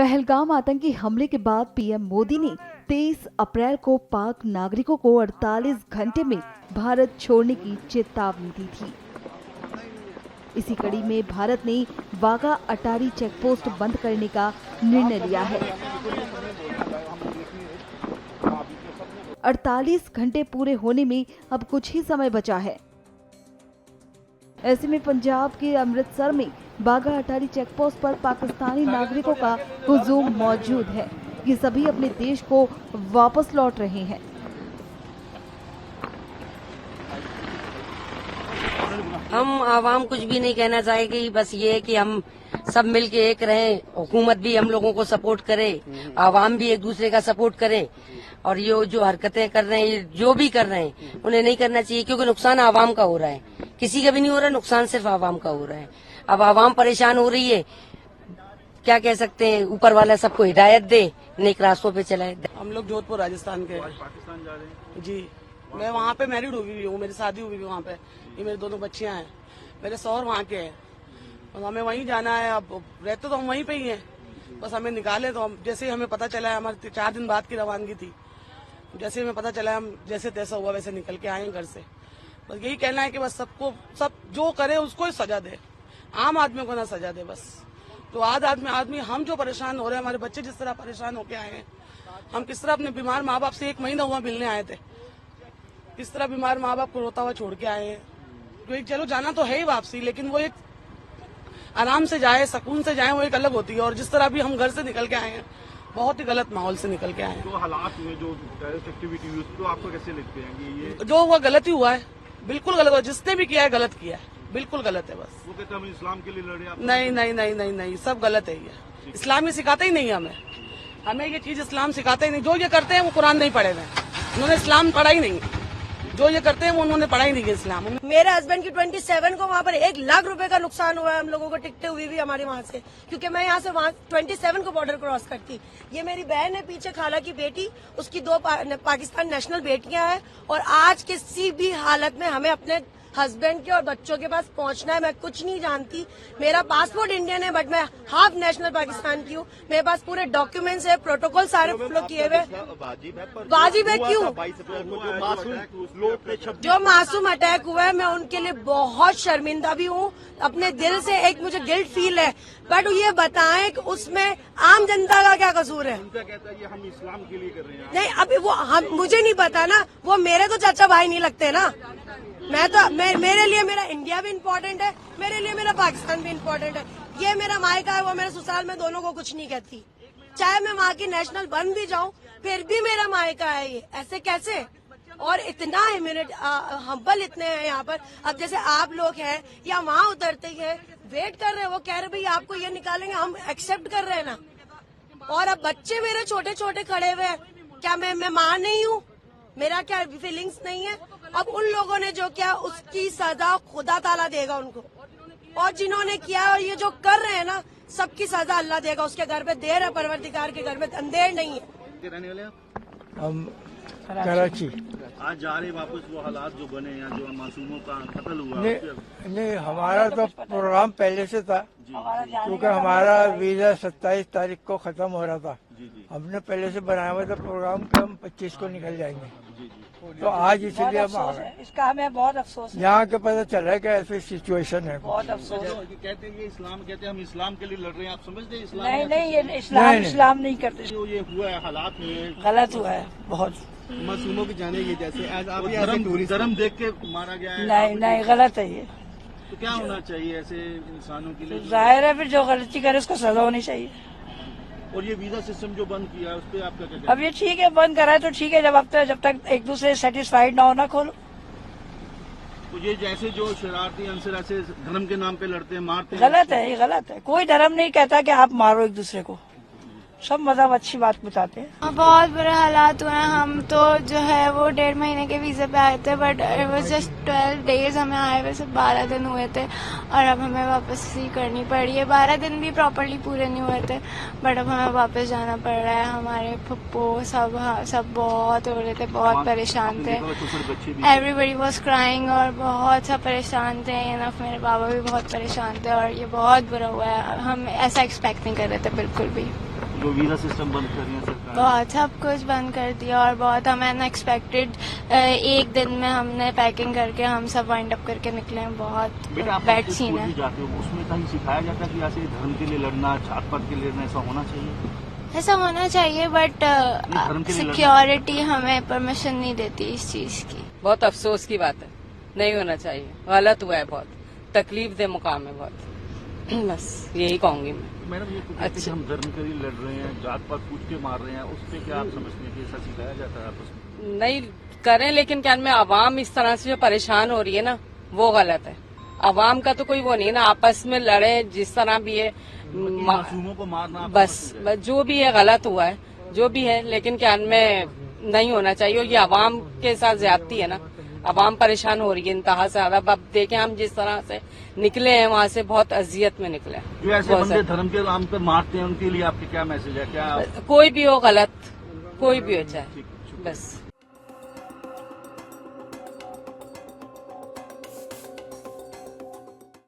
पहलगाम आतंकी हमले के बाद पीएम मोदी ने 23 अप्रैल को पाक नागरिकों को 48 घंटे में भारत छोड़ने की चेतावनी दी थी। इसी कड़ी में भारत ने वाघा अटारी चेकपोस्ट बंद करने का निर्णय लिया है। 48 घंटे पूरे होने में अब कुछ ही समय बचा है। ऐसे में पंजाब के अमृतसर में वाघा अटारी चेकपोस्ट पर पाकिस्तानी नागरिकों का हुजूम मौजूद है। ये सभी अपने देश को वापस लौट रहे हैं। हम आवाम कुछ भी नहीं कहना चाहेगी, बस ये है कि हम सब मिलके एक रहें, हुकूमत भी हम लोगों को सपोर्ट करे, आवाम भी एक दूसरे का सपोर्ट करे। और ये जो हरकतें कर रहे हैं, जो भी कर रहे हैं, उन्हें नहीं करना चाहिए, क्योंकि नुकसान आवाम का हो रहा है, किसी का भी नहीं हो रहा, नुकसान सिर्फ आवाम का हो रहा है। अब आवाम परेशान हो रही है, क्या कह सकते हैं, ऊपर वाला सबको हिदायत दे, नेक रास्तों पे चलाए। हम लोग जोधपुर राजस्थान के पाकिस्तान जा रहे हैं जी। मैं वहाँ पे मैरिड हुई हूँ, मेरी शादी हुई है वहाँ पे, ये मेरे दोनों बच्चियाँ हैं, मेरे शौहर वहाँ के हैं और हमें वहीं जाना है। अब रहते तो हम वहीं पे ही हैं, बस हमें निकाले तो हम, जैसे ही हमें पता चला है, हमारे 4 दिन बाद की रवानगी थी, जैसे ही हमें पता चला हम जैसे तैसा हुआ वैसे निकल के आए घर से। बस यही कहना है कि बस सबको, सब जो करे उसको ही सजा दे, आम आदमी को ना सजा दे। बस तो आदमी हम जो परेशान हो रहे हैं, हमारे बच्चे जिस तरह परेशान होके आए हैं, हम किस तरह अपने बीमार माँ बाप से 1 महीना हुआ मिलने आए थे, किस तरह बीमार माँ बाप को रोता हुआ छोड़ के आए हैं। तो चलो जाना तो है ही वापसी, लेकिन वो एक आराम से जाए, सुकून से जाए, वो एक अलग होती है। और जिस तरह भी हम घर से निकल के आए हैं, बहुत ही गलत माहौल से निकल के आए हैं। जो हालात हुए, जो टेररिस्ट एक्टिविटी हुई, उसको आपको कैसे लगते हैं कि ये जो हुआ गलत ही हुआ है, बिल्कुल गलत हुआ, जिसने भी किया है गलत किया है, बिल्कुल गलत है। बस वो कहते हैं हम इस्लाम के लिए लड़े, आप नहीं नहीं नहीं नहीं नहीं, सब गलत है। ये इस्लाम ही सिखाता ही नहीं है हमें ये चीज इस्लाम सिखाता ही नहीं। जो ये करते हैं वो कुरान नहीं पढ़े हुए, उन्होंने इस्लाम पढ़ा ही नहीं। जो ये करते हैं वो उन्होंने पढ़ा ही नहीं है इस्लाम। मेरे हस्बैंड की 27 को वहाँ पर 1 लाख रुपए का नुकसान हुआ है हम लोगों को, टिकटें हुई भी हमारे वहाँ से, क्योंकि मैं यहाँ से वहाँ 27 को बॉर्डर क्रॉस करती। ये मेरी बहन है पीछे, खाला की बेटी, उसकी 2 पाकिस्तान नेशनल बेटियां हैं। और आज किसी भी हालत में हमें अपने हस्बैंड के और बच्चों के पास पहुंचना है। मैं कुछ नहीं जानती, मेरा पासपोर्ट इंडियन है बट मैं हाफ नेशनल पाकिस्तान की हूँ। मेरे पास पूरे डॉक्यूमेंट्स है, प्रोटोकॉल सारे फॉलो किए हुए। वाजिब है क्यों? जो मासूम अटैक हुआ है, मैं उनके लिए बहुत शर्मिंदा भी हूँ, अपने दिल से एक मुझे गिल्ट फील है। बट ये बताएं कि उसमें आम जनता का क्या कसूर है? उनका कहता है ये हम इस्लाम के लिए कर रहे हैं। नहीं, अभी वो मुझे नहीं पता ना, वो मेरे तो चाचा भाई नहीं लगते ना। मेरे लिए मेरा इंडिया भी इम्पोर्टेंट है, मेरे लिए मेरा पाकिस्तान भी इम्पोर्टेंट है। ये मेरा मायका है, वो मेरे ससुराल में, दोनों को कुछ नहीं कहती। चाहे मैं वहाँ की नेशनल बन भी जाऊँ, फिर भी मेरा मायका है ये। ऐसे कैसे? और इतना हम्बल इतने हैं यहाँ पर। अब जैसे आप लोग हैं या वहाँ उतरते हैं, वेट कर रहे हैं, वो कह रहे भाई आपको ये निकालेंगे, हम एक्सेप्ट कर रहे हैं ना। और अब बच्चे मेरे छोटे छोटे खड़े हुए हैं, क्या मैं माँ नहीं हूँ? मेरा क्या फीलिंग्स नहीं है? अब उन लोगों ने जो किया उसकी सजा खुदा ताला देगा उनको, और जिन्होंने किया और ये जो कर रहे हैं ना, सबकी सजा अल्लाह देगा। उसके घर पे देर है, परवरदिगार के घर में अंधेर नहीं है। रहने वाले हम कराची। आज जा रहे वापस, वो हालात जो बने हैं, जो मासूमों का कत्ल हुआ। नहीं, हमारा तो प्रोग्राम पहले से था, क्योंकि हमारा वीजा 27 तारीख को खत्म हो रहा था। हमने पहले से बनाया हुआ था प्रोग्राम कि हम 25 को निकल जाएंगे। तो आज इसलिए हम आ गए। इसका हमें बहुत अफसोस है। यहाँ के पता चला है कि ऐसी सिचुएशन है। बहुत अफसोस। कहते हैं ये इस्लाम, कहते हैं हम इस्लाम के लिए लड़ रहे हैं, आप समझते हैं इस्लाम? नहीं, ये इस्लाम नहीं करते। जो ये हुआ है, हालात हुए, गलत हुआ है बहुत। मासूमों की जाने की, जैसे आज आप धर्म देख के मारा गया है। नहीं, गलत है ये। तो क्या होना चाहिए ऐसे इंसानों के लिए? जाहिर है, फिर जो गलती करे उसको सजा होनी चाहिए। और ये वीजा सिस्टम जो बंद किया है, उस पर आपका क्या? अब ये ठीक है, बंद करा है तो ठीक है, जब तक एक दूसरे सेटिस्फाइड ना हो ना खोलो। तो ये जैसे जो शरारती अंसर ऐसे धर्म के नाम पे लड़ते हैं, मारते हैं, गलत है, ये गलत है। कोई धर्म नहीं कहता कि आप मारो एक दूसरे को, सब मजहब अच्छी बात बताते हैं। बहुत बुरे हालात हुए हैं। हम तो जो है वो 1.5 महीने के वीजे पे आए थे, but it was just 12 days हमें आए हुए, सिर्फ 12 दिन हुए थे, और अब हमें वापस ही करनी पड़ी है। 12 दिन भी प्रॉपर्ली पूरे नहीं हुए थे, बट अब हमें वापस जाना पड़ रहा है। हमारे पप्पो सब बहुत हो रहे थे, बहुत परेशान थे। एवरीबडी वॉज क्राइंग और बहुत सा परेशान थे। इनफ मेरे बाबा भी बहुत परेशान थे, और ये बहुत बुरा हुआ है। हम ऐसा एक्सपेक्ट नहीं कर रहे थे बिल्कुल भी। जो वीजा सिस्टम बंद कर रही है सरकार? बहुत सब कुछ बंद कर दिया और बहुत हमें अनएक्सपेक्टेड एक दिन में हमने पैकिंग करके हम सब वाइंड अप करके निकले हैं। बहुत बेटा आप बैड स्कूल सीन है। भी जाते हो, उसमें कहीं सिखाया जाता है कि ऐसे धर्म के लिए लड़ना, जात पात के लिए लड़ना, ऐसा होना चाहिए? ऐसा होना चाहिए बट धर्म के लिए लड़ना। सिक्योरिटी हमें परमिशन नहीं देती इस चीज की। बहुत अफसोस की बात है, नहीं होना चाहिए, गलत हुआ है, बहुत तकलीफ दे मुकाम है बहुत। बस यही कहूंगी मैं। मैडम ये तो कहते हैं कि हम धर्म के लिए लड़ रहे हैं, जात पात पूछ के मार रहे हैं, उस पर क्या आप समझते हैं कि ऐसा सिखाया जाता है आपस में? नहीं करें, लेकिन क्या में आवाम इस तरह से जो परेशान हो रही है ना, वो गलत है। आवाम का तो कोई वो नहीं ना, आपस में लड़े जिस तरह भी है, मासूमों को मारना बस जो भी है गलत हुआ है, जो भी है, लेकिन क्या में नहीं होना चाहिए। ये आवाम के साथ ज्यादती है ना, आवाम परेशान हो रही है इंतहा से ज्यादा। अब देखें हम जिस तरह से निकले हैं वहाँ से, बहुत अजियत में निकले हैं। जो ऐसे बंदे धर्म के नाम पर मारते हैं, उनके लिए आपके क्या मैसेज है? क्या कोई भी हो गलत, कोई भी हो चाहे, बस